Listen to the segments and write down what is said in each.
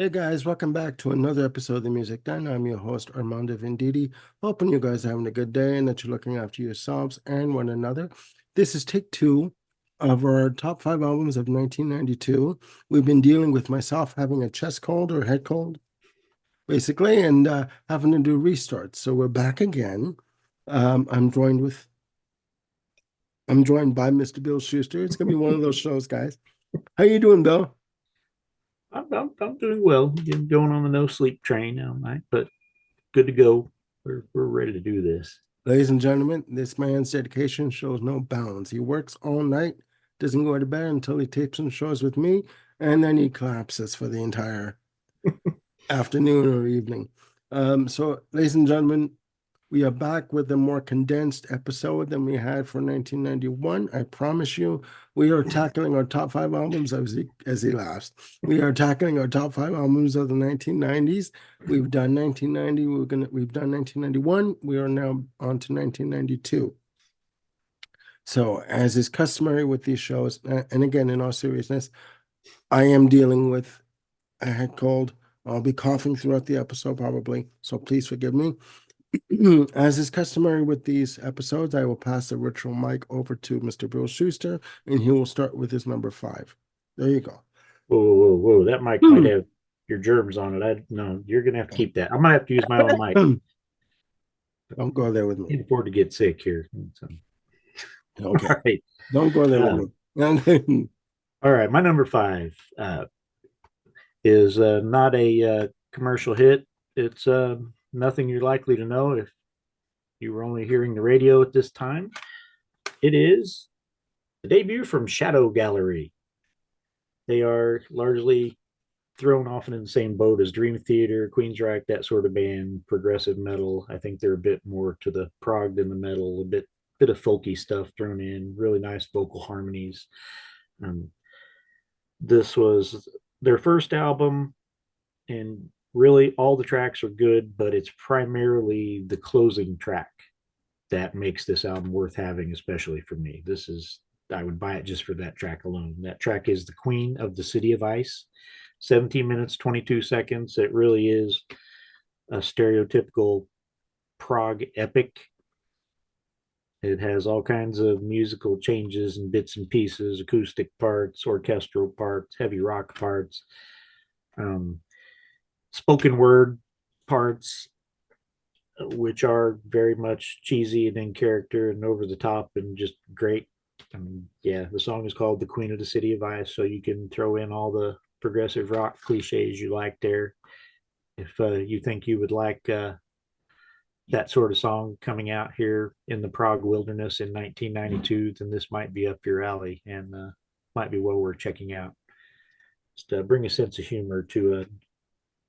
Hey guys, welcome back to another episode of the Music Den. I'm your host Armando Venditti. Hoping you guys are having a good day and that you're looking after yourselves and one another. This is take two of our top five albums of 1992. We've been dealing with myself having a chest cold or head cold, basically, and having to do restarts. So we're back again. I'm joined by Mr. Bill Schuster. It's gonna be one of those shows, guys. How you doing, Bill? I'm doing well. Going on the no sleep train all night, but good to go. We're ready to do this. Ladies and gentlemen, this man's dedication shows no bounds. He works all night, doesn't go to bed until he tapes some shows with me, and then he collapses for the entire afternoon or evening. Ladies and gentlemen, we are back with a more condensed episode than we had for 1991. I promise you, we are tackling our top five albums as he laughs. We are tackling our top five albums of the 1990s. We've done 1990. We've done 1991. We are now on to 1992. So, as is customary with these shows, and again, in all seriousness, I am dealing with a head cold. I'll be coughing throughout the episode probably, so please forgive me. As is customary with these episodes, I will pass the virtual mic over to Mr. Bill Schuster, and he will start with his number five. There you go. Whoa! That mic might have your germs on it. I no, you're gonna have to keep that. I might have to use my own mic. Don't go there with me. Can't afford to get sick here. So, Okay. all right, Don't go there with uh, me. all right. My number five is not a commercial hit. It's nothing you're likely to know if you were only hearing the radio at this time. It is the debut from Shadow Gallery. They are largely thrown often in the same boat as Dream Theater, Queensryche, that sort of band, progressive metal. I think they're a bit more to the prog than the metal, a bit of folky stuff thrown in, really nice vocal harmonies. Um, this was their first album, and really all the tracks are good, but it's primarily the closing track that makes this album worth having, especially for me. I would buy it just for that track alone. That track is The Queen of the City of Ice, 17 minutes, 22 seconds. It really is a stereotypical prog epic. It has all kinds of musical changes and bits and pieces, acoustic parts, orchestral parts, heavy rock parts, um, spoken word parts, which are very much cheesy and in character and over the top and just great. Yeah, the song is called "The Queen of the City of Ice," so you can throw in all the progressive rock cliches you like there. If you think you would like that sort of song coming out here in the Prague wilderness in 1992, then this might be up your alley and might be well worth checking out. Just bring a sense of humor to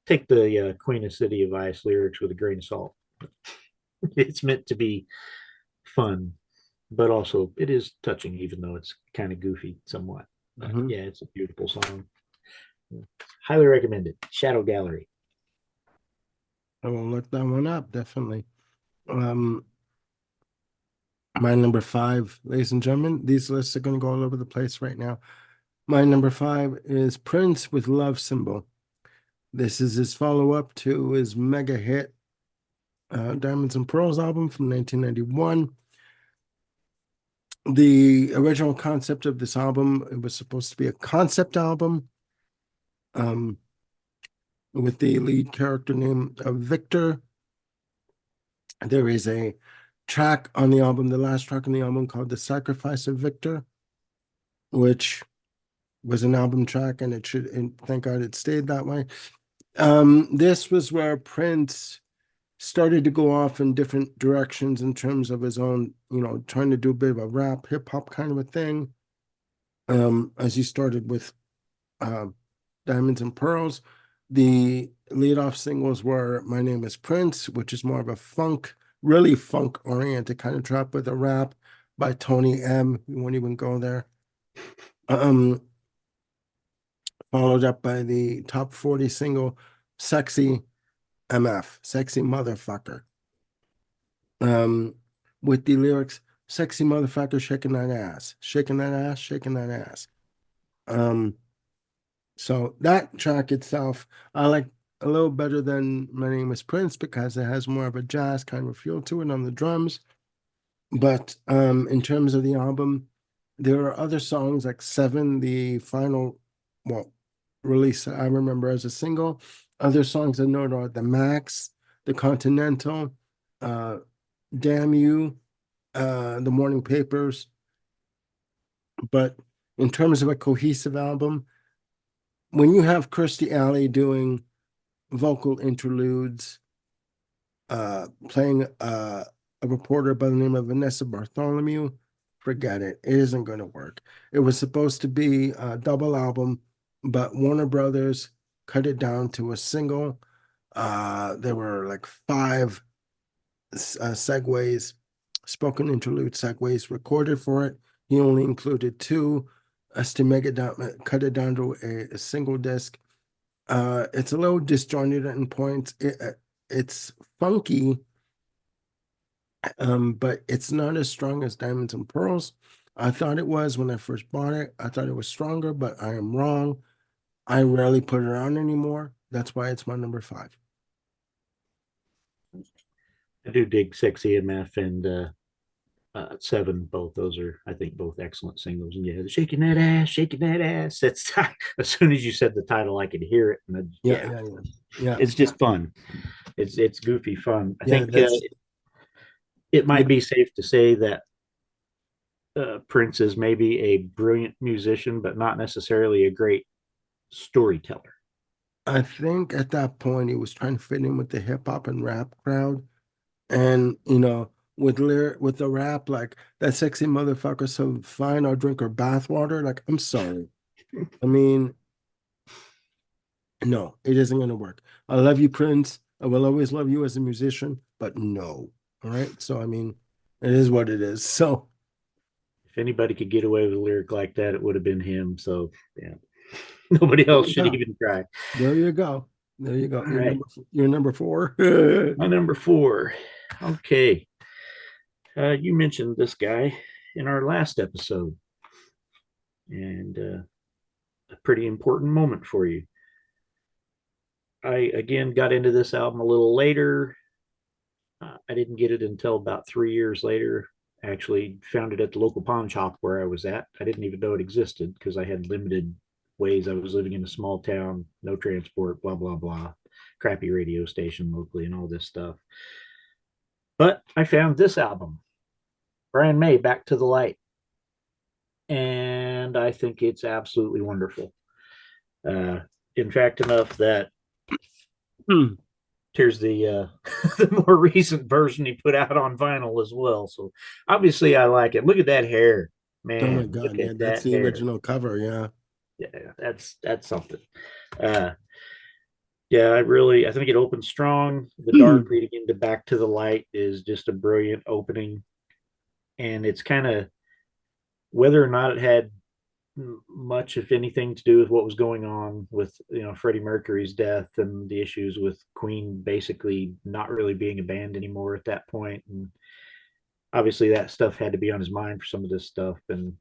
take the Queen of City of Ice lyrics with a grain of salt. It's meant to be fun, but also it is touching, even though it's kind of goofy somewhat. But Mhm. yeah, it's a beautiful song. Highly recommended. Shadow Gallery. I will look that one up, definitely. Um, my number five, ladies and gentlemen, these lists are going to go all over the place right now. My number five is Prince with Love Symbol. This is his follow-up to his mega hit Diamonds and Pearls album from 1991. The original concept of this album, it was supposed to be a concept album um, with the lead character name of Victor. There is a track on the album, the last track on the album called The Sacrifice of Victor, which was an album track and and thank God it stayed that way. This was where Prince started to go off in different directions in terms of his own, trying to do a bit of a rap, hip hop kind of a thing. As he started with uh, Diamonds and Pearls, the lead-off singles were My Name is Prince, which is more of a funk, really funk-oriented kind of trap with a rap by Tony M. We won't even go there. Um, Followed up by the top 40 single, Sexy MF, Sexy Motherfucker. Um, with the lyrics, sexy motherfucker shaking that ass, shaking that ass, shaking that ass. Um, So that track itself, I like a little better than My Name is Prince because it has more of a jazz kind of feel to it on the drums. But in terms of the album, there are other songs like Seven, the final, well, release I remember as a single. Other songs I know are The Max, The Continental, uh, Damn You, The Morning Papers. But in terms of a cohesive album, when you have Kirstie Alley doing vocal interludes, playing a reporter by the name of Vanessa Bartholomew, forget it. It isn't going to work. It was supposed to be a double album, but Warner Brothers cut it down to a single. There were like five segues, spoken interlude segues recorded for it. He only included two, as to make it down, cut it down to a single disc. It's a little disjointed in points. It's funky, but it's not as strong as Diamonds and Pearls. I thought it was when I first bought it. I thought it was stronger, but I am wrong. I rarely put it on anymore. That's why it's my number five. I do dig Sexy MF and Seven. Both those are, I think, both excellent singles. And yeah, shaking that ass, shaking that ass. That's as soon as you said the title, I could hear it. And Yeah, yeah, yeah, yeah, yeah, it's just fun. It's goofy fun. I yeah. think That's it yeah. might be safe to say that Prince is maybe a brilliant musician, but not necessarily a great storyteller. I think at that point he was trying to fit in with the hip hop and rap crowd, and with the rap like that sexy motherfucker so fine I'll drink her bathwater. Like I'm sorry. I mean, no, it isn't going to work. I love you, Prince. I will always love you as a musician, but no. All right. So, I mean, it is what it is. So, If anybody could get away with a lyric like that, it would have been him. So yeah, nobody there else you should go. even try. There you go. There you go. All right, You're number four. my number four. Okay, you mentioned this guy in our last episode, and a pretty important moment for you. I again got into this album a little later. I didn't get it until about 3 years later. I actually found it at the local pawn shop where I was at. I didn't even know it existed because I had limited ways. I was living in a small town, no transport, blah, blah, blah, crappy radio station locally, and all this stuff. But I found this album, Brian May, Back to the Light. And I think it's absolutely wonderful. Uh, in fact, enough that Hmm. here's the the more recent version he put out on vinyl as well. So obviously I like it. Look at that hair, Oh my man. God. Look Yeah, at that's that the hair. original cover. Yeah. Yeah, that's something. Uh yeah, I think it opens strong. The dark leading into Back to the Light is just a brilliant opening. And it's kind of whether or not it had much, if anything, to do with what was going on with Freddie Mercury's death and the issues with Queen basically not really being a band anymore at that point, and obviously that stuff had to be on his mind for some of this stuff, and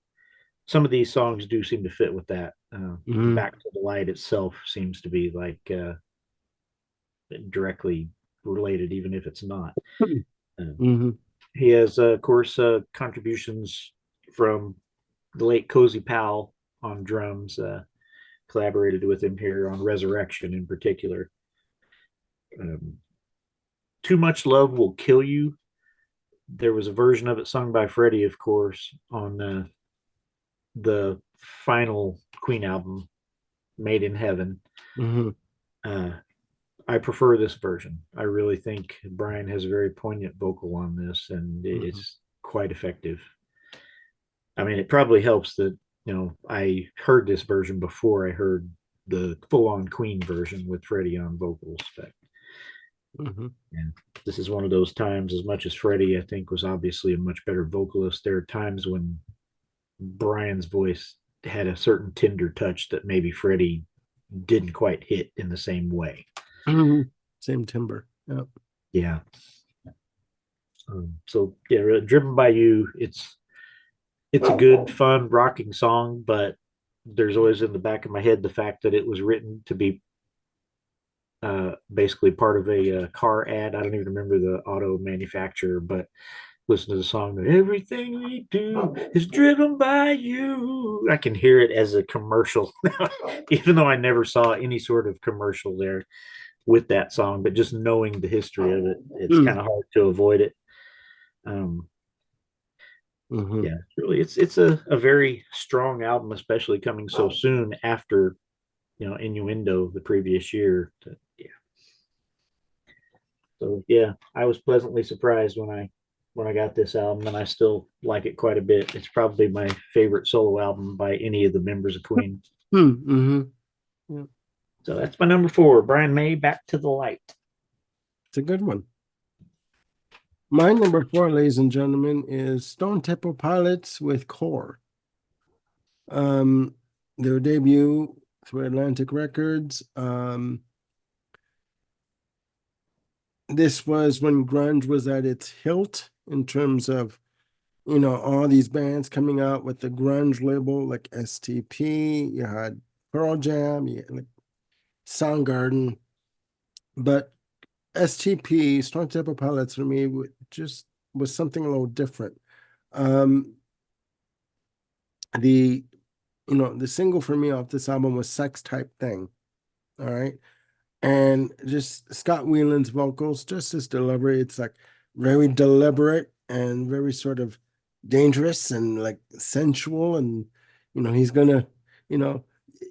some of these songs do seem to fit with that. Hmm. Back to the Light itself seems to be like directly related, even if it's not. Uh, Hmm. he has, of course, contributions from the late Cozy Powell on drums. Collaborated with him here on Resurrection in particular. Um, Too Much Love Will Kill You. There was a version of it sung by Freddie, of course, on the final Queen album, Made in Heaven. Hmm. Uh, I prefer this version. I really think Brian has a very poignant vocal on this, and Hmm. it's quite effective. I mean, it probably helps that I heard this version before I heard the full-on Queen version with Freddie on vocals. But Hmm. and this is one of those times, as much as Freddie, I think, was obviously a much better vocalist, there are times when Brian's voice had a certain tender touch that maybe Freddie didn't quite hit in the same way. Hmm. Same timber. Yep. Yeah. So yeah, Driven by You, it's a good, fun, rocking song, but there's always in the back of my head the fact that it was written to be basically part of a car ad. I don't even remember the auto manufacturer, but listen to the song. Everything we do is driven by you. I can hear it as a commercial, even though I never saw any sort of commercial there with that song. But just knowing the history of it, it's kind Mm. of hard to avoid it. Um, Hmm. yeah, it's a very strong album, especially coming so soon after Innuendo the previous year. Yeah, so yeah, I was pleasantly surprised when I got this album, and I still like it quite a bit. It's probably my favorite solo album by any of the members of Queen. Mm-hmm. Yeah, So that's my number four, Brian May, Back to the Light. it's a good one. My number four, ladies and gentlemen, is Stone Temple Pilots with Core. Um, their debut through Atlantic Records. This was when grunge was at its hilt in terms of, all these bands coming out with the grunge label like STP. You had Pearl Jam, you had like Soundgarden, but STP, Stone Temple Pilots for me just was something a little different. Um, the the single for me off this album was Sex Type Thing. All right. And just Scott Weiland's vocals, just his delivery, it's like very deliberate and very sort of dangerous and like sensual. And, he's gonna, you know,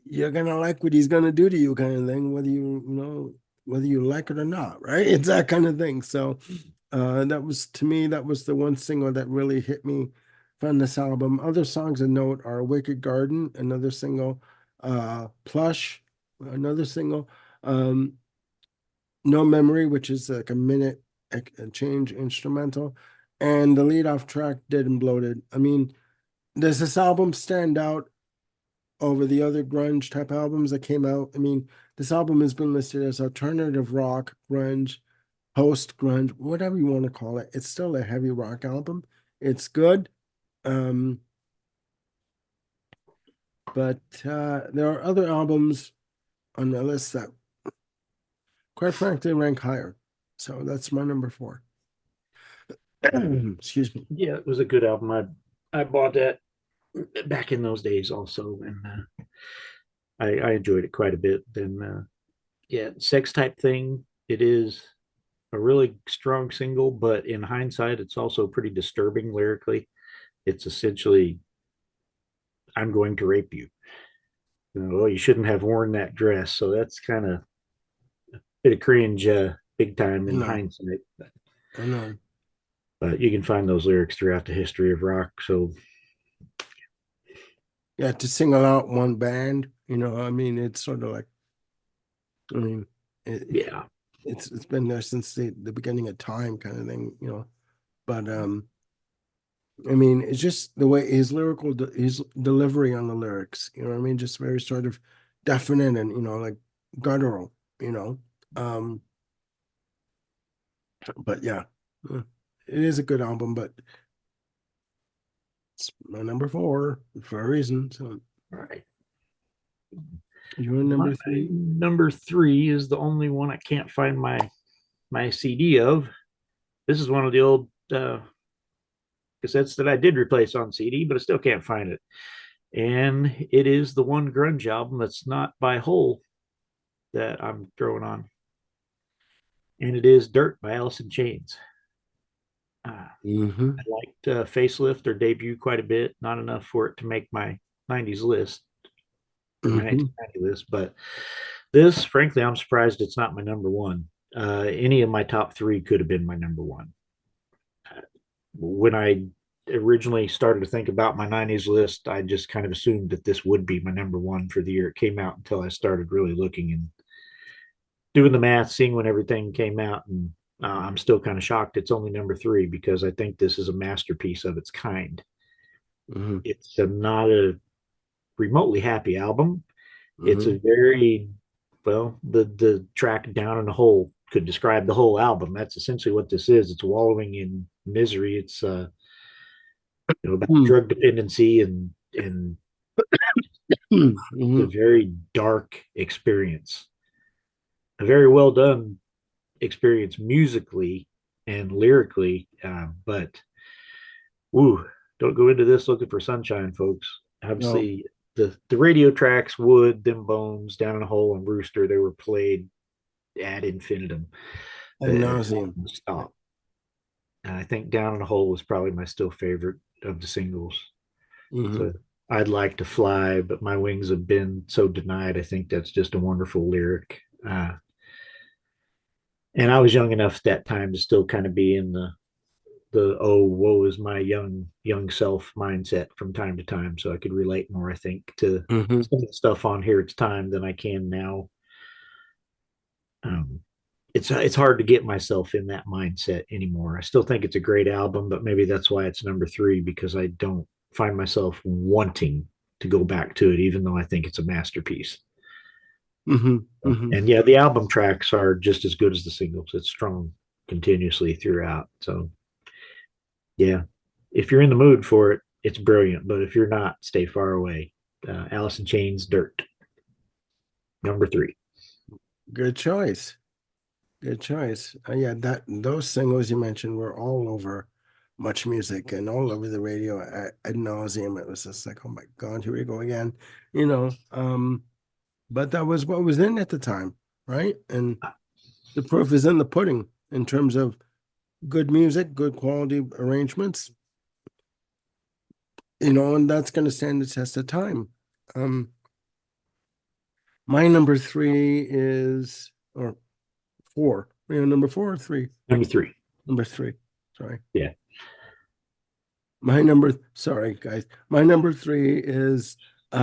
you're gonna like what he's gonna do to you kind of thing, whether you like it or not, right? It's that kind of thing. So that was to me, that was the one single that really hit me from this album. Other songs of note are Wicked Garden, another single, Plush, another single, um, No Memory, which is like a minute a change instrumental, and the lead off track, Dead and Bloated. I mean, does this album stand out over the other grunge type albums that came out? I mean, this album has been listed as alternative rock, grunge, post grunge, whatever you want to call it. It's still a heavy rock album. It's good. Um, but there are other albums on the list that, quite frankly, rank higher. So that's my number four. Excuse me. Yeah, it was a good album. I bought that back in those days also, and I enjoyed it quite a bit. Then yeah, Sex Type Thing. It is a really strong single, but in hindsight, it's also pretty disturbing lyrically. It's essentially, I'm going to rape you. Oh, you shouldn't have worn that dress. So that's kind of a bit of cringe, big time in No, hindsight. I know. But you can find those lyrics throughout the history of rock. So Yeah, to single out one band, I mean, it's sort of like, I mean, it, yeah, it's been there since the beginning of time kind of thing. But I mean, it's just the way his delivery on the lyrics, you know what I mean? Just very sort of definite and, like guttural, you know. Um, but yeah, uh, it is a good album, but it's my number four for a reason. So all right. you're My number three. number three is the only one I can't find my CD of. This is one of the old cassettes that I did replace on CD, but I still can't find it. And it is the one grunge album that's not by Hole that I'm throwing on, and it is Dirt by Alice in Chains. Mm-hmm. I liked Facelift, their debut, quite a bit. Not enough for it to make my '90s list or my Mm-hmm. 1990 list, but this, frankly, I'm surprised it's not my number one. Any of my top three could have been my number one. When I originally started to think about my '90s list, I just kind of assumed that this would be my number one for the year it came out until I started really looking and doing the math, seeing when everything came out. And I'm still kind of shocked it's only number three because I think this is a masterpiece of its kind. Mm-hmm. It's not a remotely happy album. It's Mm-hmm. a very, well, the track Down in the Hole could describe the whole album. That's essentially what this is. It's wallowing in misery. It's about Hmm. drug dependency and It's a very dark experience, a very well done experience musically and lyrically. But woo, don't go into this looking for sunshine, folks. No, Obviously, the radio tracks, Wood, Them Bones, Down in a Hole, and Rooster, they were played ad infinitum. ad It nauseum. stop. And I think Down in a Hole was probably my still favorite of the singles. Hmm. So I'd like to fly, but my wings have been so denied. I think that's just a wonderful lyric. And I was young enough at that time to still kind of be in the oh woe is my young self mindset from time to time, so I could relate more, I think, to Hmm. some of the stuff on Here It's Time than I can now. um, it's hard to get myself in that mindset anymore. I still think it's a great album, but maybe that's why it's number three, because I don't find myself wanting to go back to it, even though I think it's a masterpiece. Hmm. Hmm. And yeah, the album tracks are just as good as the singles. It's strong continuously throughout. So yeah, if you're in the mood for it, it's brilliant. But if you're not, stay far away. Alice in Chains, Dirt, number three. Good choice. Good choice. Yeah, that those singles you mentioned were all over Much Music and all over the radio ad nauseum. It was just like, oh my God, here we go again. You know, but that was what was in at the time, right? And the proof is in the pudding in terms of good music, good quality arrangements, and that's going to stand the test of time. Um, my number three is, or four, number four or three, Number three. number three. Sorry. Yeah. Sorry guys. My number three is, it's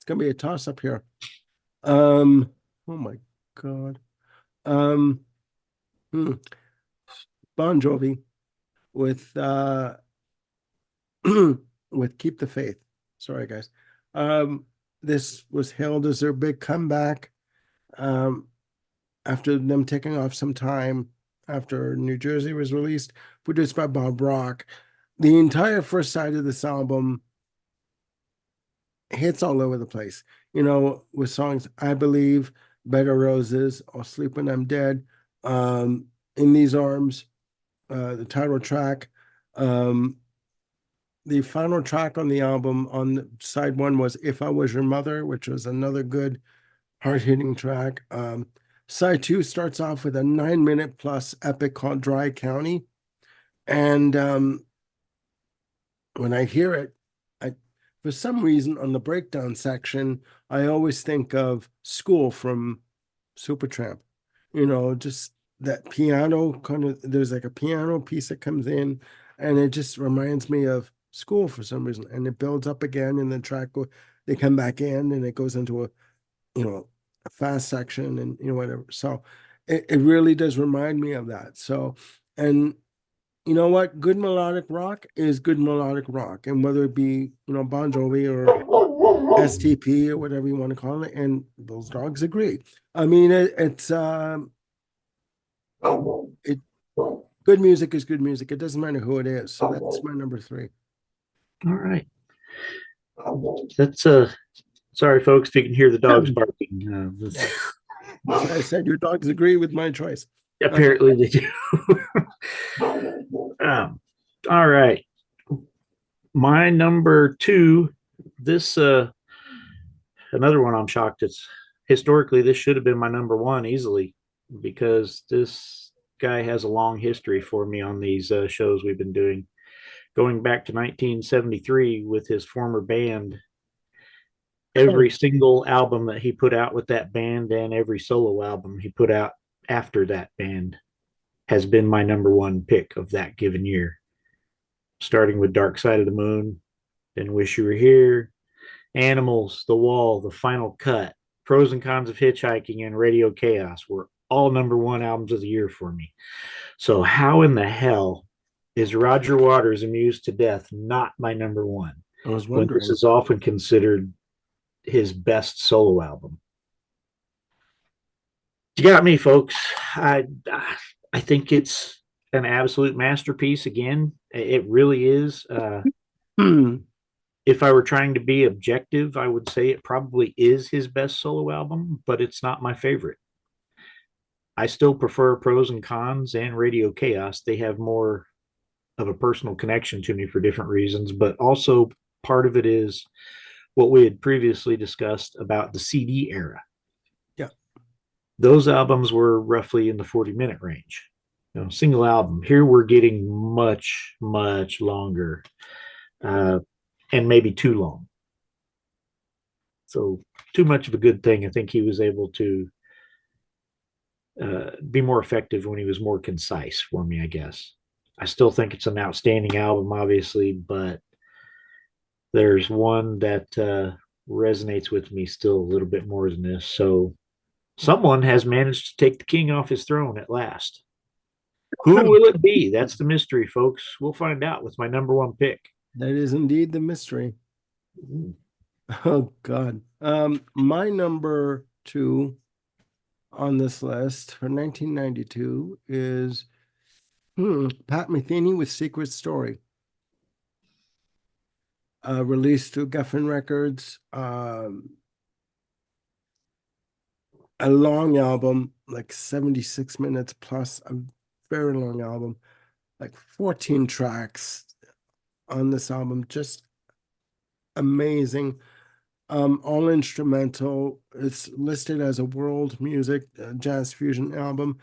gonna be a toss up here. Oh my God. Um, hmm, Bon Jovi with with Keep the Faith. Sorry guys. Um, this was hailed as their big comeback, um, after them taking off some time after New Jersey was released, produced by Bob Rock. The entire first side of this album hits all over the place, with songs I Believe, Bed of Roses, I'll Sleep When I'm Dead, um, In These Arms, the title track. Um, the final track on the album on side one was If I Was Your Mother, which was another good hard hitting track. Side two starts off with a 9 minute plus epic called Dry County. And when I hear it, I, for some reason, on the breakdown section, I always think of School from Supertramp. Just that piano kind of, there's like a piano piece that comes in, and it just reminds me of School for some reason. And it builds up again, and the track, they come back in, and it goes into a fast section and whatever. So it really does remind me of that. So, and you know what? Good melodic rock is good melodic rock. And whether it be, Bon Jovi or STP or whatever you want to call it, and those dogs agree. I mean, it good music is good music. It doesn't matter who it is. So that's my number three. All right. That's sorry folks if you can hear the dogs barking. That's why I said your dogs agree with my choice. Apparently they do. All right. My number two, this another one I'm shocked. It's historically this should have been my number one easily, because this guy has a long history for me on these shows we've been doing, going back to 1973 with his former band. Every single album that he put out with that band and every solo album he put out after that band has been my number one pick of that given year, starting with Dark Side of the Moon, then Wish You Were Here, Animals, The Wall, The Final Cut, Pros and Cons of Hitchhiking, and Radio Chaos were all number one albums of the year for me. So, how in the hell is Roger Waters' Amused to Death not my number one I was when this wondering. is often considered his best solo album? You got me, folks. I think it's an absolute masterpiece. Again, it really is. Hmm. If I were trying to be objective, I would say it probably is his best solo album, but it's not my favorite. I still prefer Pros and Cons and Radio Chaos. They have more of a personal connection to me for different reasons, but also part of it is what we had previously discussed about the CD era. Yeah. Those albums were roughly in the 40-minute range. Single album. Here we're getting much, much longer, uh, and maybe too long. So, too much of a good thing. I think he was able to be more effective when he was more concise for me, I guess. I still think it's an outstanding album, obviously, but there's one that resonates with me still a little bit more than this. So someone has managed to take the king off his throne at last. Who will it be? That's the mystery, folks. We'll find out with my number one pick. That is indeed the mystery. Oh God. My number two on this list for 1992 is Pat Metheny with Secret Story. Released through Geffen Records. A long album, like 76 minutes plus, a very long album, like 14 tracks on this album, just amazing. All instrumental. It's listed as a world music jazz fusion album.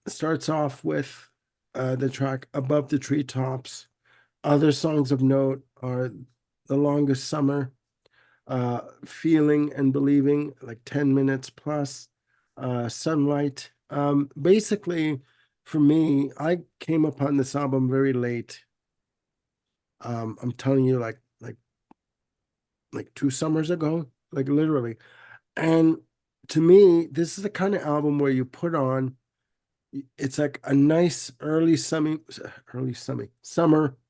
Starts off with the track Above the Treetops. Other songs of note are The Longest Summer, Feeling and Believing, like 10 minutes plus, Sunlight. Basically, for me, I came upon this album very late. I'm telling you, like 2 summers ago, like literally. And to me, this is the kind of album where you put on, it's like a nice early summer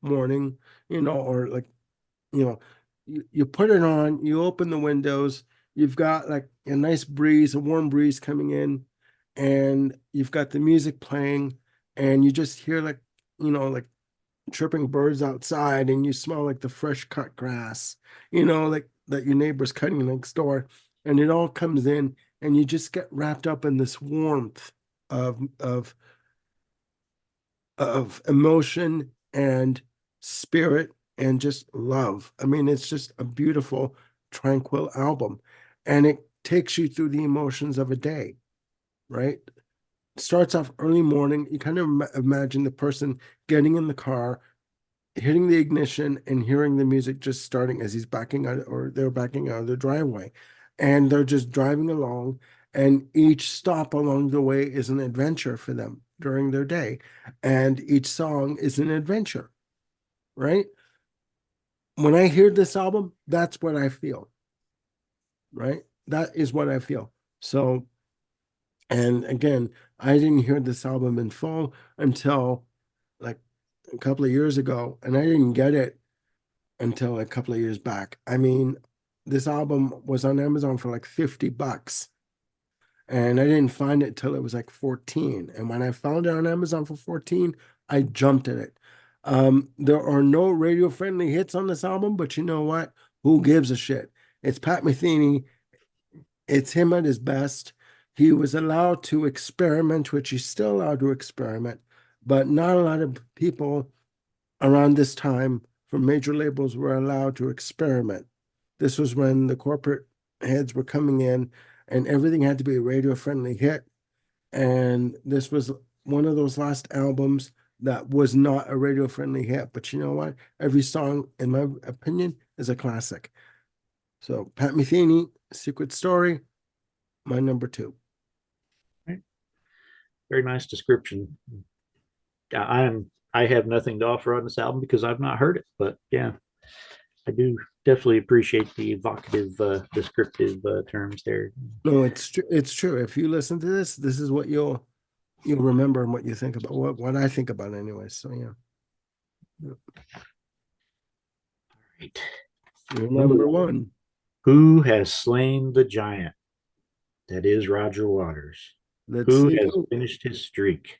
morning, or like, you put it on, you open the windows, you've got like a nice breeze, a warm breeze coming in, and you've got the music playing, and you just hear like chirping birds outside, and you smell like the fresh cut grass, like that your neighbor's cutting next door, and it all comes in, and you just get wrapped up in this warmth of of of emotion and spirit and just love. I mean, it's just a beautiful, tranquil album, and it takes you through the emotions of a day, right? Starts off early morning. You kind of imagine the person getting in the car, hitting the ignition and hearing the music just starting as he's backing out, or they're backing out of the driveway, and they're just driving along, and each stop along the way is an adventure for them during their day, and each song is an adventure, right? When I hear this album, that's what I feel, right? That is what I feel. So, and again, I didn't hear this album in full until like a couple of years ago, and I didn't get it until a couple of years back. I mean, this album was on Amazon for like $50, and I didn't find it till it was like 14. And when I found it on Amazon for 14, I jumped at it. There are no radio friendly hits on this album, but you know what? Who gives a shit? It's Pat Metheny. It's him at his best. He was allowed to experiment, which he's still allowed to experiment, but not a lot of people around this time from major labels were allowed to experiment. This was when the corporate heads were coming in, and everything had to be a radio friendly hit. And this was one of those last albums that was not a radio friendly hit. But you know what? Every song, in my opinion, is a classic. So Pat Metheny, Secret Story, my number two. Right. Very nice description. I have nothing to offer on this album because I've not heard it, but yeah, I do definitely appreciate the evocative, descriptive terms there. No, it's true. If you listen to this is what you'll remember and what you think about, what I think about anyway. So yeah. Right. You're Number number one. one. Who has slain the giant? That is Roger Waters. Let's Who see has who. finished his streak?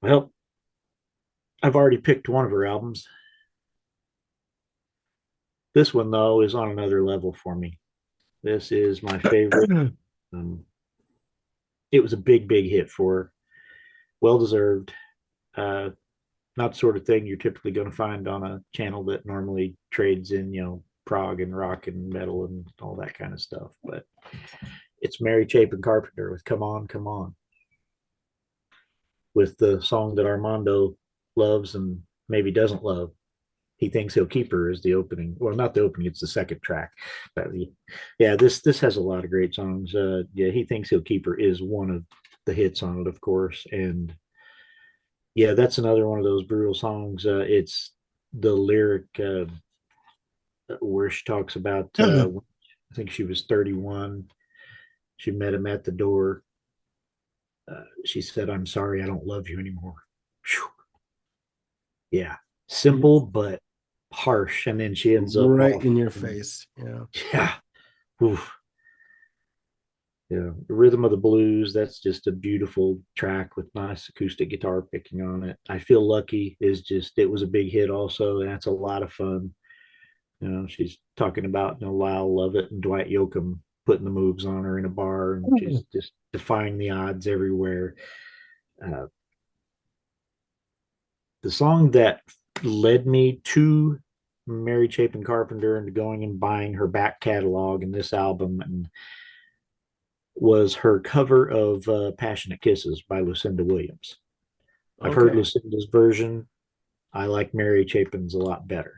Well, I've already picked one of her albums. This one though is on another level for me. This is my favorite. Um, it was a big hit for her. Well deserved. Uh, Not the sort of thing you're typically going to find on a channel that normally trades in, prog and rock and metal and all that kind of stuff. But it's Mary Chapin Carpenter with "Come On, Come On," with the song that Armando loves and maybe doesn't love. He thinks he'll keep her is the opening. Well, not the opening; it's the second track. But yeah, this has a lot of great songs. Yeah, he thinks he'll keep her is one of the hits on it, of course, and yeah, that's another one of those brutal songs. It's the lyric where she talks about, I think she was 31. She met him at the door. She said, "I'm sorry, I don't love you anymore." Whew. Yeah, simple but harsh. And then she ends up Right off. in your face. Yeah. Yeah. Oof. Yeah. The Rhythm of the Blues. That's just a beautiful track with nice acoustic guitar picking on it. I Feel Lucky is just, it was a big hit also. And that's a lot of fun. She's talking about Lyle Lovett and Dwight Yoakam putting the moves on her in a bar, and she's just defying the odds everywhere. Uh, the song that led me to Mary Chapin Carpenter and going and buying her back catalog and this album and was her cover of Passionate Kisses by Lucinda Williams. I've heard Okay. Lucinda's version. I like Mary Chapin's a lot better.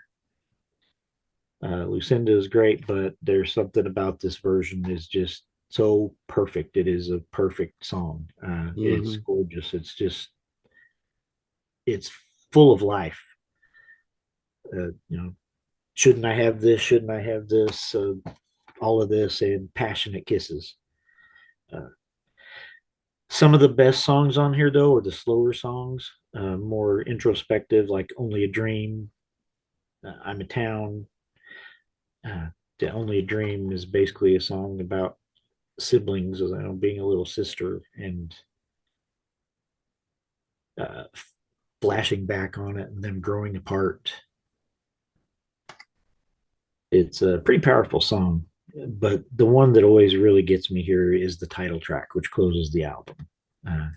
Lucinda is great, but there's something about this version is just so perfect. It is a perfect song. It's Hmm. gorgeous. It's full of life. Shouldn't I have this? Shouldn't I have this? All of this and passionate kisses. Uh, some of the best songs on here, though, are the slower songs, more introspective, like Only a Dream, I'm a Town. Uh, the Only a Dream is basically a song about siblings, being a little sister and uh, flashing back on it and them growing apart. It's a pretty powerful song, but the one that always really gets me here is the title track, which closes the album. Uh, Yeah.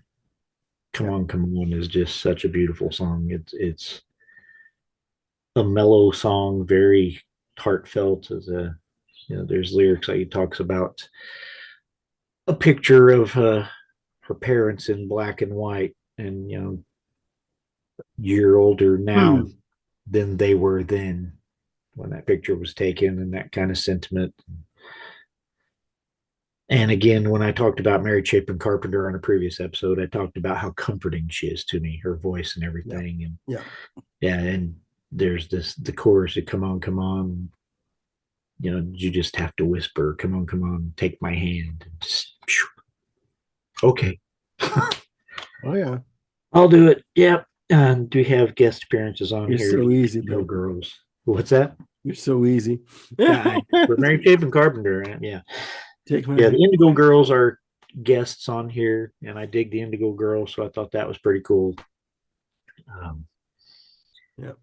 Come On is just such a beautiful song. It's a mellow song, very heartfelt. As a there's lyrics like he talks about a picture of her parents in black and white, and year older now Hmm. than they were then when that picture was taken, and that kind of sentiment. And again, when I talked about Mary Chapin Carpenter on a previous episode, I talked about how comforting she is to me, her voice and Yeah. everything. And Yeah. yeah, and there's the chorus of come on, you just have to whisper, come on, take my hand. And just, okay. Oh yeah. I'll do it. Yep. And do we have guest appearances on You're here? so easy, No babe. girls. What's that? You're so easy. Yeah, for Mary Chapin Carpenter. Yeah. Take my Yeah, hand. the Indigo Girls are guests on here, and I dig the Indigo Girls, so I thought that was pretty cool. Um, Yeah.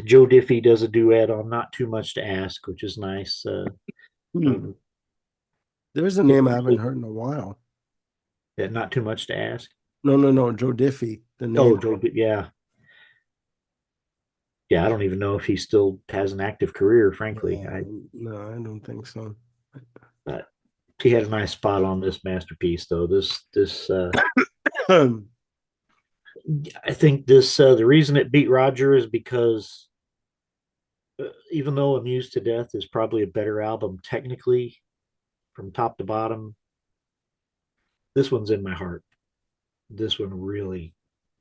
Joe Diffie does a duet on "Not Too Much to Ask," which is nice. Hmm. Um, There's a it, name I haven't heard in a while. yeah, "Not Too Much to Ask." No, no, no. Joe Diffie, the Oh, name. Yeah, yeah. I don't even know if he still has an active career. Frankly, No, I don't think so. but he had a nice spot on this masterpiece, though. I think this the reason it beat Roger is because even though "Amused to Death" is probably a better album technically from top to bottom, this one's in my heart. This one really,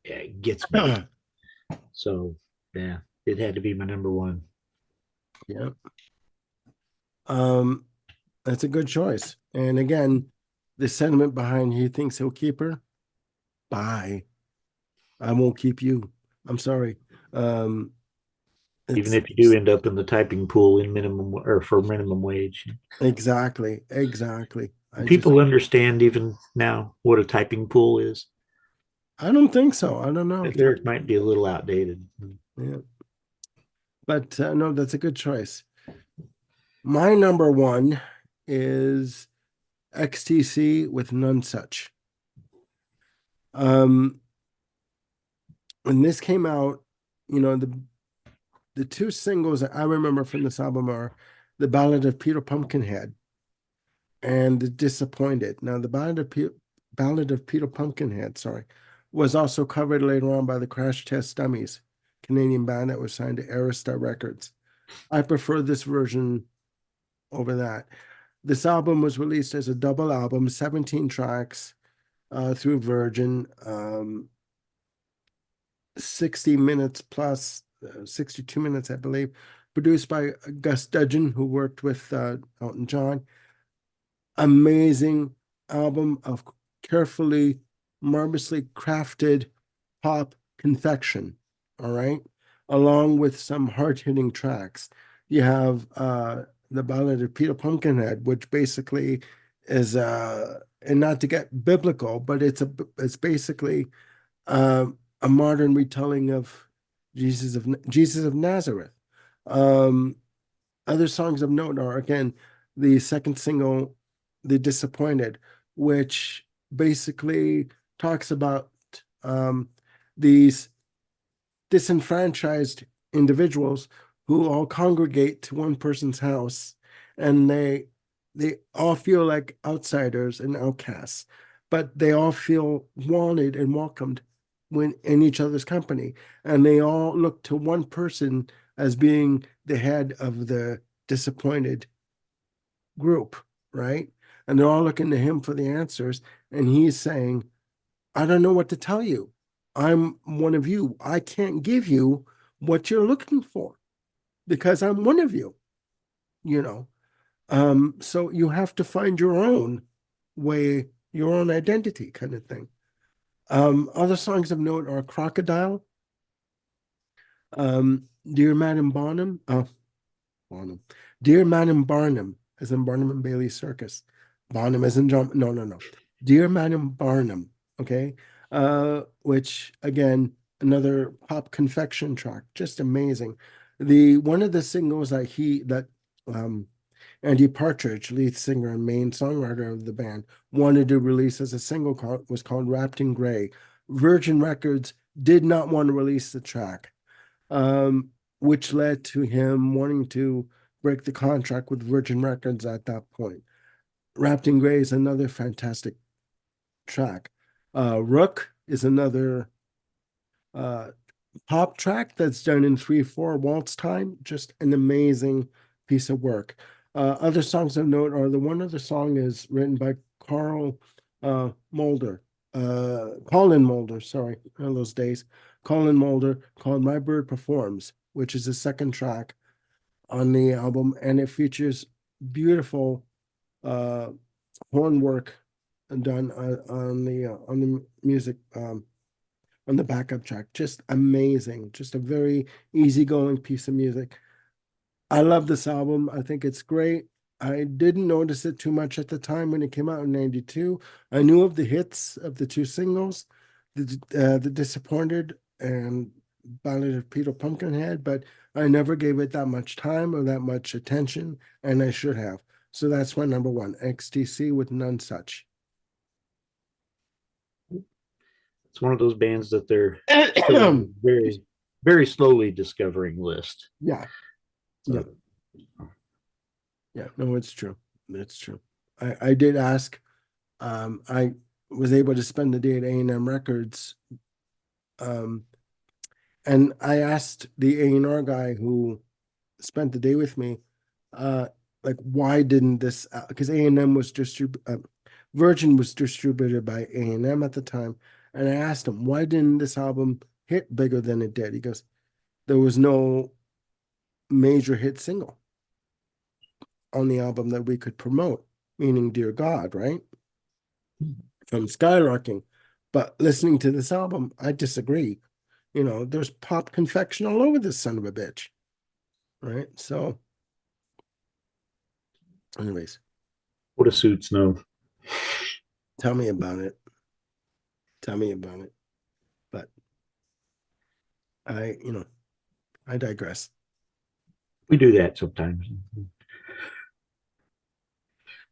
yeah, gets me. So yeah, it had to be my number one. Yeah. Um, that's a good choice. And again, the sentiment behind he thinks he'll keep her. Bye. I won't keep you. I'm sorry. Um, Even it's if you do end up in the typing pool in minimum or for minimum wage, exactly. I just people understand even now what a typing pool is. I don't think so. I don't know. That lyric might be a little outdated. Yeah. But no, that's a good choice. My number one is XTC with None Such. Um, when this came out, you know, the two singles that I remember from this album are The Ballad of Peter Pumpkinhead and The Disappointed. Now, Ballad of Peter Pumpkinhead, sorry, was also covered later on by the Crash Test Dummies, Canadian band that was signed to Arista Records. I prefer this version over that. This album was released as a double album, 17 tracks through Virgin, 60 minutes plus, 62 minutes, I believe, produced by Gus Dudgeon, who worked with Elton John. Amazing album of carefully, marvelously crafted pop confection. All right. Along with some hard-hitting tracks. You have the Ballad of Peter Pumpkinhead, which basically is and not to get biblical, but it's basically uh, a modern retelling of Jesus of Nazareth. Um, Other songs of note are again the second single, "The Disappointed," which basically talks about um, these disenfranchised individuals who all congregate to one person's house, and they all feel like outsiders and outcasts, but they all feel wanted and welcomed when in each other's company, and they all look to one person as being the head of the disappointed group, right? And they're all looking to him for the answers, and he's saying, I don't know what to tell you. I'm one of you. I can't give you what you're looking for because I'm one of you, you know. So you have to find your own way, your own identity kind of thing. Other songs of note are Crocodile, Dear Madam Bonham, Bonham, Dear Madam Barnum, as in Barnum and Bailey Circus. Bonham as in John, no, no, no. Dear Madam Barnum, okay? Which again, another pop confection track, just amazing. The one of the singles that um Andy Partridge, lead singer and main songwriter of the band, wanted to release as a single was called Wrapped in Gray. Virgin Records did not want to release the track, which led to him wanting to break the contract with Virgin Records at that point. Wrapped in Gray is another fantastic track. Rook is another uh, pop track that's done in 3/4 waltz time. Just an amazing piece of work. Other songs of note are the one other song is written by Carl Mulder, Colin Mulder, sorry, in those days. Colin Mulder called My Bird Performs, which is the second track on the album, and it features beautiful uh, horn work done on the music on the backup track. Just amazing. Just a very easygoing piece of music. I love this album. I think it's great. I didn't notice it too much at the time when it came out in 92. I knew of the hits of the two singles, the Disappointed and Ballad of Peter Pumpkinhead, but I never gave it that much time or that much attention, and I should have. So that's my number one, XTC with None Such. It's one of those bands that they're still on a very, very slowly discovering list. Yeah, yeah, So yeah. No, it's true. It's true. I did ask. I was able to spend the day at A&M Records. Um, and I asked the A&R guy who spent the day with me, uh, like, why didn't this, because A&M was Virgin was distributed by A&M at the time. And I asked him, why didn't this album hit bigger than it did? He goes, there was no major hit single on the album that we could promote, meaning Dear God, right? From skyrocketing. But listening to this album, I disagree. You know, there's pop confection all over this son of a bitch. Right. So, anyways, what a suits no. tell me about it. Tell me about it. But I digress. We do that sometimes.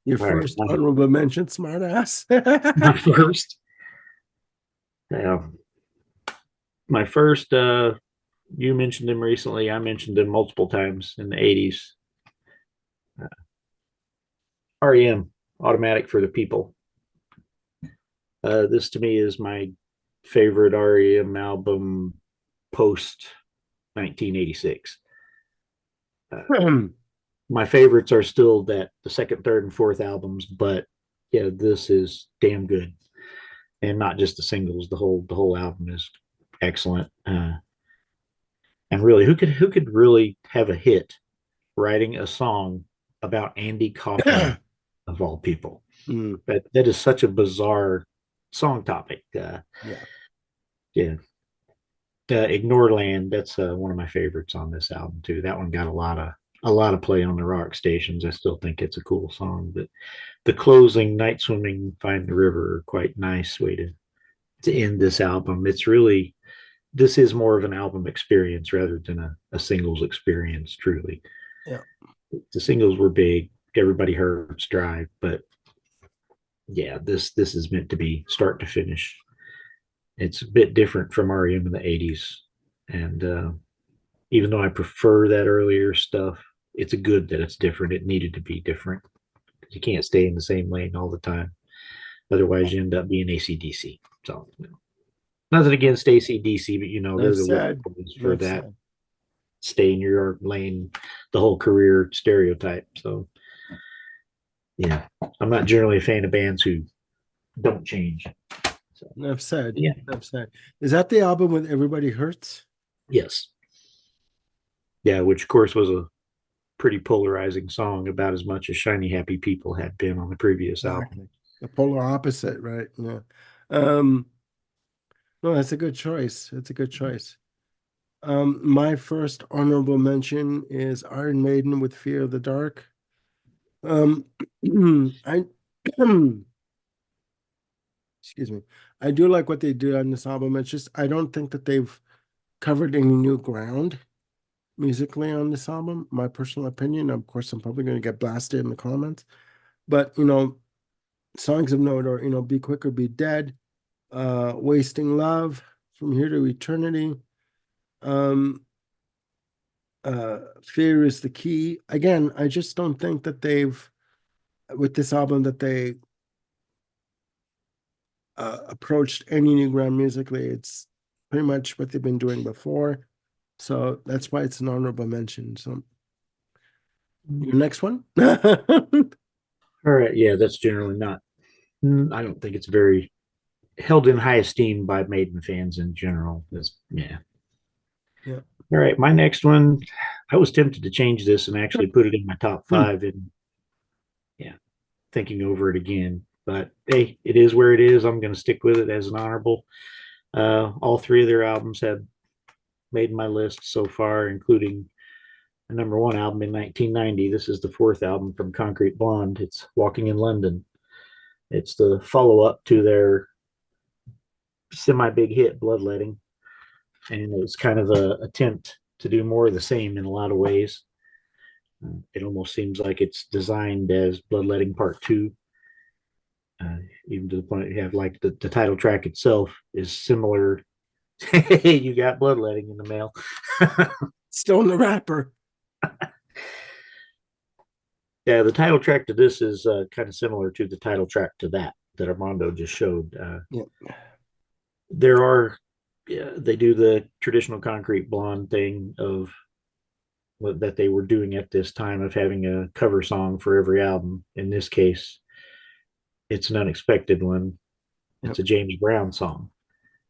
Your All right, first honorable mention, smartass. my first, uh, my first. You mentioned him recently. I mentioned him multiple times in the '80s. REM, Automatic for the People. This to me is my favorite REM album post 1986. Uh, my favorites are still that the second, third, and fourth albums, but yeah, this is damn good, and not just the singles. The whole album is excellent. And really, who could really have a hit writing a song about Andy Kaufman of all people? Mm, That is such a bizarre song topic. yeah. Yeah, Ignore Land. That's one of my favorites on this album too. That one got a lot of play on the rock stations. I still think it's a cool song, but the closing Night Swimming, Find the River are quite nice way to end this album. It's really this is more of an album experience rather than a singles experience, truly. Yeah. The singles were big, everybody hurts, Drive, but yeah, this is meant to be start to finish. It's a bit different from REM in the '80s, and even though I prefer that earlier stuff, it's a good that it's different. It needed to be different. You can't stay in the same lane all the time. Otherwise, you end up being AC/DC. So, nothing against AC/DC, but they're Enough the said. weapons for Enough that said. stay in your lane the whole career stereotype. So, yeah, I'm not generally a fan of bands who don't change. So, Enough said. yeah, Enough said. Is that the album with Everybody Hurts? yes. Yeah, which of course was a pretty polarizing song about as much as Shiny Happy People had been on the previous album. Exactly. The polar opposite, right? Yeah. Um, no, that's a good choice. That's a good choice. My first honorable mention is Iron Maiden with Fear of the Dark. Um, I excuse me. I do like what they do on this album. It's just I don't think that they've covered any new ground musically on this album. My personal opinion. Of course, I'm probably going to get blasted in the comments, but songs of note are Be Quick or Be Dead, Wasting Love, From Here to Eternity, um, Fear is the Key. Again, I just don't think that they've with this album that they approached any new ground musically. It's pretty much what they've been doing before. So that's why it's an honorable mention. So your next one? All right, yeah, that's generally not. I don't think it's very held in high esteem by Maiden fans in general. Yeah. Yeah. All right, my next one. I was tempted to change this and actually put it in my top five, and yeah, thinking over it again. But hey, it is where it is. I'm going to stick with it as an honorable. All three of their albums have made my list so far, including a number one album in 1990. This is the fourth album from Concrete Blonde. It's Walking in London. It's the follow up to their semi big hit, Bloodletting. And it was kind of a attempt to do more of the same in a lot of ways. It almost seems like it's designed as Bloodletting Part Two, even to the point you have like the title track itself is similar. Hey, you got Bloodletting in the mail. Still in the wrapper. Yeah, the title track to this is kind of similar to the title track to that Armando just showed. Yeah. There are, yeah, they do the traditional Concrete Blonde thing of that they were doing at this time of having a cover song for every album. In this case, it's an unexpected one. Yep. It's a Jamie Brown song.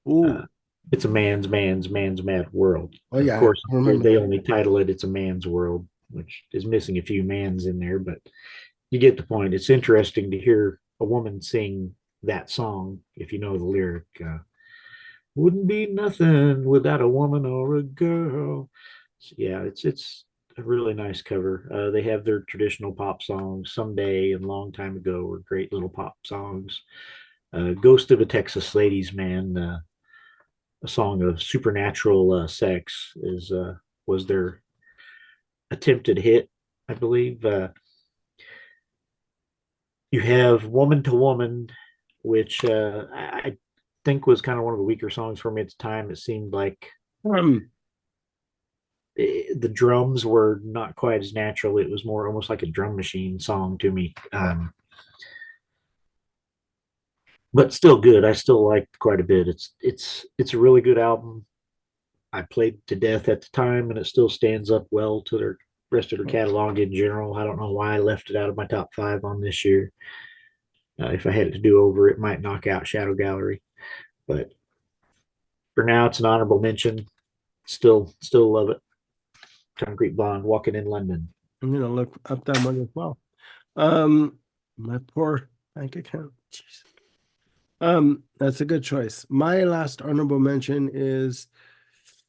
Uh, Ooh. it's a man's mad world. Oh Of yeah, course, I remember they that. only title it "It's a Man's World," which is missing a few mans in there, but you get the point. It's interesting to hear a woman sing that song if you know the lyric. Wouldn't be nothing without a woman or a girl. So, yeah, it's a really nice cover. They have their traditional pop songs. Someday and Long Time Ago were great little pop songs. Ghost of a Texas Ladies Man, a song of supernatural sex, is was their attempted hit, I believe. You have Woman to Woman, which I think was kind of one of the weaker songs for me at the time. It seemed like Um, the drums were not quite as natural. It was more almost like a drum machine song to me. But still good. I still liked quite a bit. It's a really good album. I played to death at the time, and it still stands up well to their rest of their catalog in general. I don't know why I left it out of my top five on this year. If I had it to do over, it might knock out Shadow Gallery, but for now, it's an honorable mention. Still love it. Concrete Blonde, Walking in London. I'm gonna look up that one as well. Um, my poor bank account. Jeez. That's a good choice. My last honorable mention is,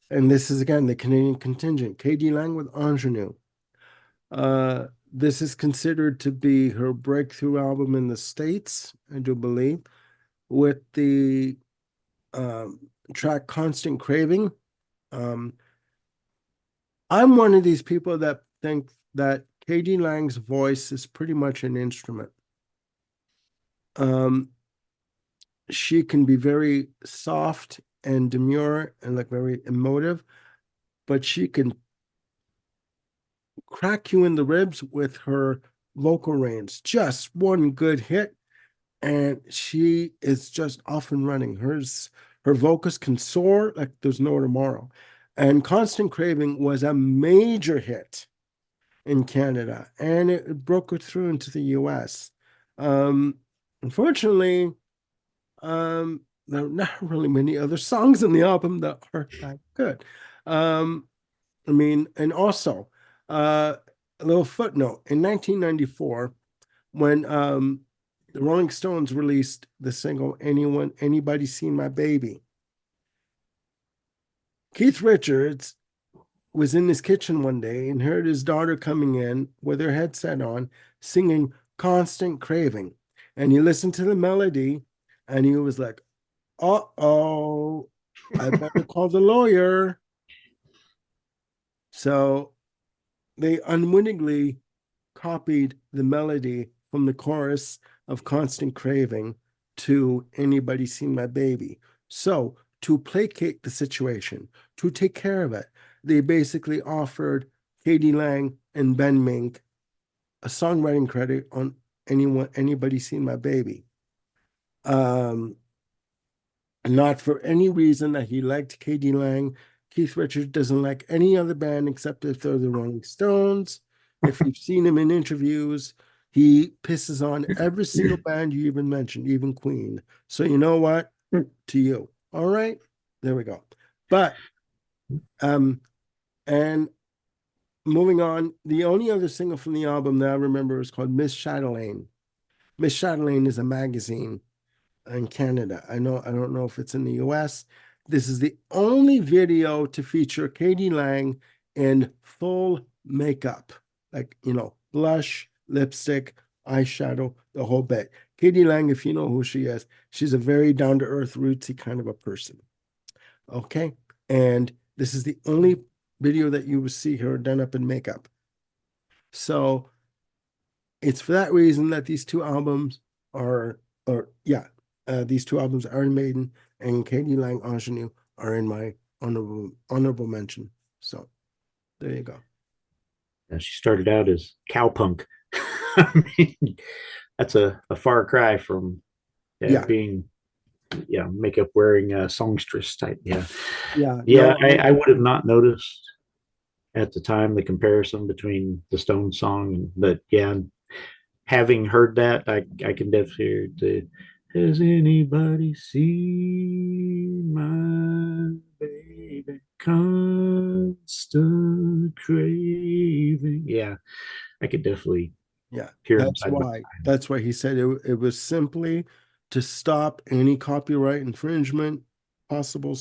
and this is again the Canadian contingent, KD Lang with Ingenue. This is considered to be her breakthrough album in the States, I do believe, with the track Constant Craving. Um, I'm one of these people that think that KD Lang's voice is pretty much an instrument. Um, she can be very soft and demure and like very emotive, but she can crack you in the ribs with her vocal range. Just one good hit, and she is just off and running. Her vocals can soar like there's no tomorrow. And Constant Craving was a major hit in Canada, and it broke it through into the US. Um, Unfortunately, there are not really many other songs in the album that are that good. Um, I mean, and also, a little footnote in 1994, when the Rolling Stones released the single Anybody Seen My Baby? Keith Richards was in his kitchen one day and heard his daughter coming in with her headset on, singing Constant Craving. And he listened to the melody and he was like, uh-oh, I better call the lawyer. So they unwittingly copied the melody from the chorus of Constant Craving to Anybody Seen My Baby? So to placate the situation, to take care of it, they basically offered Katie Lang and Ben Mink a songwriting credit on Anybody Seen My Baby. Um, Not for any reason that he liked Katie Lang. Keith Richards doesn't like any other band except if they're the Rolling Stones. If you've seen him in interviews, he pisses on every single band you even mentioned, even Queen. So you know what? To you. All right. There we go. But and moving on, the only other single from the album that I remember is called Miss Chatelaine. Miss Chatelaine is a magazine in Canada. I don't know if it's in the US. This is the only video to feature Katie Lang in full makeup, like, blush, lipstick, eyeshadow, the whole bit. Katie Lang, if you know who she is, she's a very down to earth, rootsy kind of a person. Okay. And this is the only video that you will see her done up in makeup. So it's for that reason that these two albums are, or yeah, these two albums, Iron Maiden and Katie Lang Ingenue, are in my honorable mention. So there you go. She started out as cowpunk. I mean, that's a far cry from Yeah, being makeup wearing songstress type. yeah, Yeah. no, I would have not noticed at the time the comparison between the Stone song, but yeah, having heard that, I can definitely hear the. Has anybody seen my baby? Constant craving. Yeah, I could definitely yeah, hear them that's side by why. That's why he said it was simply to stop any copyright infringement, possible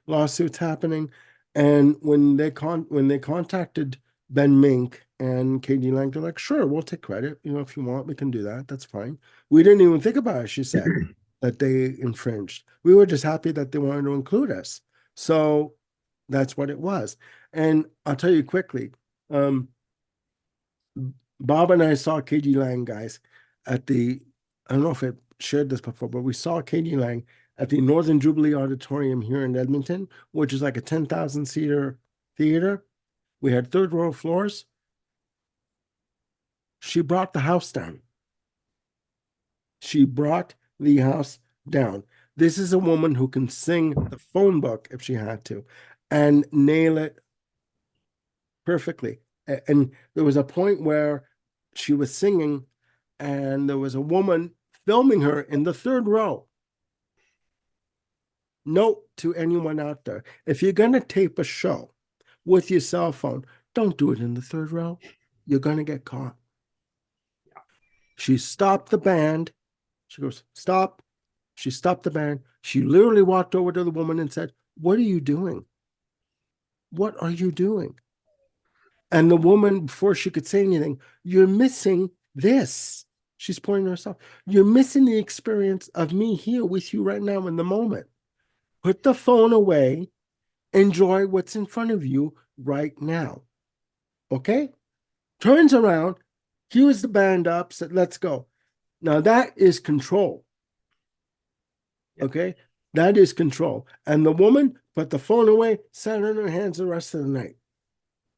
lawsuits happening. And when they contacted Ben Mink and Katie Lang, they're like, sure, we'll take credit. If you want, we can do that. That's fine. We didn't even think about it, she said, side. that they infringed. We were just happy that they wanted to include us. So that's what it was. And I'll tell you quickly, Bob and I saw Katie Lang, guys. at the, I don't know if I shared this before, but we saw Katie Lang at the Northern Jubilee Auditorium here in Edmonton, which is like a 10,000 seater theater. We had third row floors. She brought the house down. She brought the house down. This is a woman who can sing the phone book if she had to and nail it perfectly. And there was a point where she was singing and there was a woman filming her in the third row. Note to anyone out there, if you're going to tape a show with your cell phone, don't do it in the third row. You're going to get caught. She stopped the band. She goes, stop. She stopped the band. She literally walked over to the woman and said, what are you doing? What are you doing? And the woman, before she could say anything, you're missing this. She's pointing to herself. You're missing the experience of me here with you right now in the moment. Put the phone away. Enjoy what's in front of you right now. Okay? Turns around, cues the band up, said, let's go. Now that is control. Okay? That is control. And the woman put the phone away, sat on her hands the rest of the night.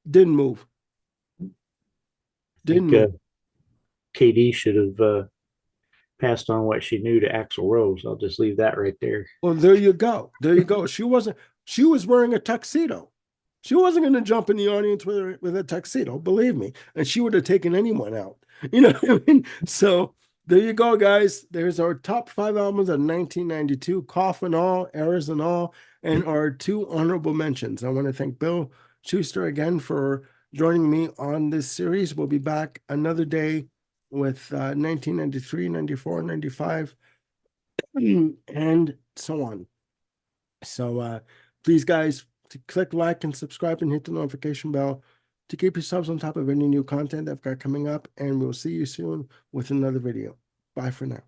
Didn't move. Didn't think move. KD should have passed on what she knew to Axl Rose. I'll just leave that right there. Well, there you go. There you go. She was wearing a tuxedo. She wasn't going to jump in the audience with a tuxedo, believe me. And she would have taken anyone out. You know what I mean? So there you go, guys. There's our top 5 albums of 1992, Cough and all, Errors and all, and our 2 honorable mentions. I want to thank Bill Schuster again for joining me on this series. We'll be back another day with 1993, 94, 95, and so on. So please, guys, to click like and subscribe and hit the notification bell to keep yourselves on top of any new content I've got coming up. And we'll see you soon with another video. Bye for now.